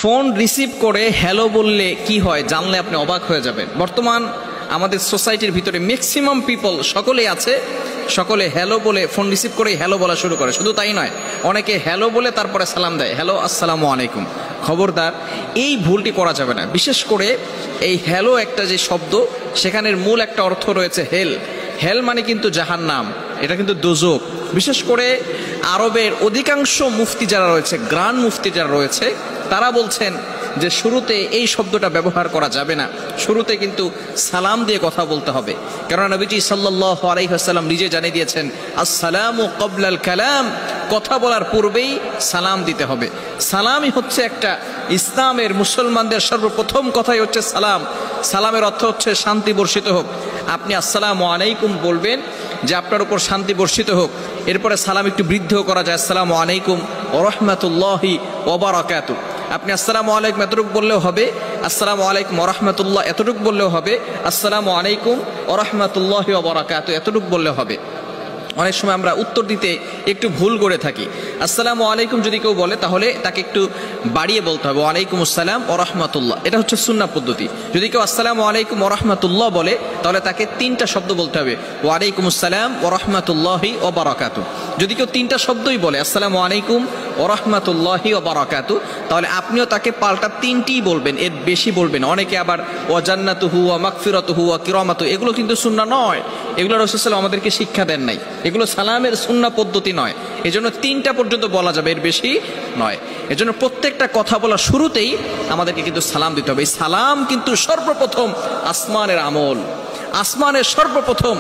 Phone receive করে hello বললে কি হয় জানলে আপনি অবাক হয়ে যাবেন। বর্তমান আমাদের সোসাইটির ভিতরে ম্যাক্সিমাম পিপল সকলেই আছে, সকলে হ্যালো বলে ফোন রিসিভ করে হ্যালো বলা শুরু করে। শুধু তাই নয়, অনেকে হ্যালো বলে তারপরে সালাম দেয়, হ্যালো আসসালামু আলাইকুম। খবরদার, এই ভুলটি করা যাবে না। বিশেষ করে এই হ্যালো একটা যে শব্দ, সেখানের মূল একটা অর্থ রয়েছে হেল। হেল মানে কিন্তু জাহান্নাম, এটা কিন্তু দোজক। বিশেষ করে আরবের অধিকাংশ মুফতি যারা রয়েছে, গ্রান্ড মুফতি যারা রয়েছে, তারা বলছেন যে শুরুতে এই শব্দটা ব্যবহার করা যাবে না, শুরুতে কিন্তু সালাম দিয়ে কথা বলতে হবে। কারণ নবীজি সাল্লাল্লাহু আলাইহি ওয়াসাল্লাম নিজে জানিয়ে দিয়েছেন, আসসালামু ক্বাবলাল কালাম, কথা বলার পূর্বেই সালাম দিতে হবে। সালামই হচ্ছে একটা ইসলামের মুসলমানদের সর্বপ্রথম কথাই হচ্ছে সালাম। সালামের অর্থ হচ্ছে শান্তি বর্ষিত হোক। আপনি আসসালামু আলাইকুম বলবেন যে আপনার উপর শান্তি বর্ষিত হোক। এরপরে সালাম একটু বৃদ্ধিও করা যায়, আসসালামু আলাইকুম ওয়া রাহমাতুল্লাহি ওয়া বারাকাতুহু। আপনি আসসালামু আলাইকুম এতটুকু বললেও হবে, আসসালামু আলাইকুম ওয়া রাহমাতুল্লাহ এতটুকু বললেও হবে, আসসালামু আলাইকুম ওয়া রাহমাতুল্লাহি ওয়া বারাকাতুহু এতটুকু বললেও হবে। অনেক সময় আমরা উত্তর দিতে একটু ভুল করে থাকি। আসসালামু আলাইকুম যদি কেউ বলে তাহলে তাকে একটু বাড়িয়ে বলতে হবে, ওয়ালাইকুম আসসালাম ওয়া রাহমাতুল্লাহ। এটা হচ্ছে সুন্নাহ পদ্ধতি। যদি কেউ আসসালামু আলাইকুম ওয়া রাহমাতুল্লাহ বলে তাহলে তাকে তিনটা শব্দ বলতে হবে, ওয়ালাইকুম আসসালাম ওয়া রাহমাতুল্লাহি ওয়া বারাকাতুহু। যদি কেউ তিনটা শব্দই বলে আসসালামু আলাইকুম ওয়া রাহমাতুল্লাহি ওয়া বারাকাতুহু, তাহলে আপনিও তাকে পাল্টা তিনটিই বলবেন, এর বেশি বলবেন। অনেকে আবার ওয়া জান্নাতুহু ওয়া মাগফিরাতুহু ওয়া কিরামাতুহু, এগুলো কিন্তু সুন্নাহ নয়, এগুলো রাসূল সাল্লাল্লাহু আলাইহি ওয়াসাল্লাম আমাদেরকে শিক্ষা দেন নাই, এগুলো সালামের সুন্নাহ পদ্ধতি নয়। এজন্য তিনটা পর্যন্ত বলা যাবে, এর বেশি নয়। এজন্য প্রত্যেকটা কথা বলার শুরুতেই আমাদেরকে কিন্তু সালাম দিতে হবে। এই সালাম কিন্তু সর্বপ্রথম আসমানের আমল। আসমানের সর্বপ্রথম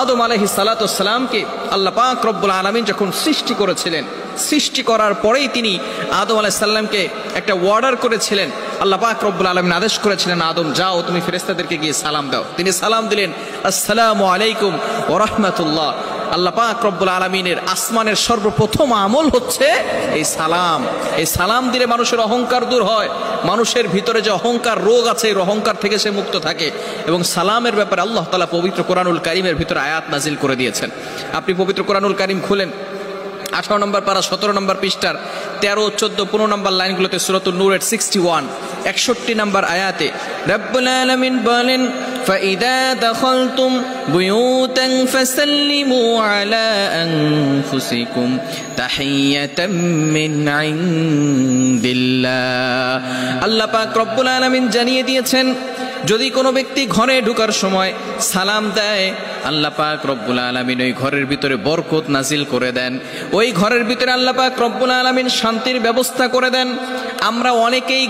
আদম আলাইহিস সালাতু ওয়াস সালামকে আল্লাহ পাক রব্বুল আলামিন যখন সৃষ্টি করেছিলেন, সৃষ্টি করার পরেই তিনি আদম আলাইহিস সালামকে একটা অর্ডার করেছিলেন। আল্লাহ পাক রব্বুল আলামিন আদেশ করেছিলেন, আদম যাও তুমি ফেরেশতাদেরকে গিয়ে সালাম দাও। তিনি সালাম দিলেন, আসসালামু আলাইকুম ওয়া রাহমাতুল্লাহ। আল্লাহ পাক রব্বুল আলামিনের আসমানের সর্বপ্রথম আমল হচ্ছে এই সালাম। এই সালাম দিলে মানুষের অহংকার দূর হয়, মানুষের ভিতরে যে অহংকার রোগ আছে, এই অহংকার থেকে সে মুক্ত থাকে। এবং সালামের ব্যাপারে আল্লাহ তাআলা পবিত্র কোরআনুল কারীমের ভিতরে আয়াত নাজিল করে দিয়েছেন। আপনি পবিত্র কোরআনুল কারীম খুলেন, 18 নম্বর পারা 17 নম্বর পৃষ্ঠার 13, 14, 15 নম্বর লাইনগুলোতে সূরাতুন নূরের 61, 61 নম্বর আয়াতে রব্বুল আলামিন বলেন, فَإِذَا دَخَلْتُمْ بُيُوتًا فَسَلِّمُوا عَلَىٰ أَنفُسِكُمْ تَحِيَّةً مِّنْ عِندِ اللَّهِ। আল্লাহ পাক রব্বুল আলামিন জানিয়ে দিয়েছেন, যদি কোনো ব্যক্তি ঘরে ঢোকার সময় সালাম দেয়, আল্লাহ পাক রব্বুল আলামিন ওই ঘরের ভিতরে বরকত নাজিল করে দেন, ওই ঘরের ভিতরে আল্লাহ পাক রব্বুল আলামিন শান্তির ব্যবস্থা করে দেন। আমরা অনেকেই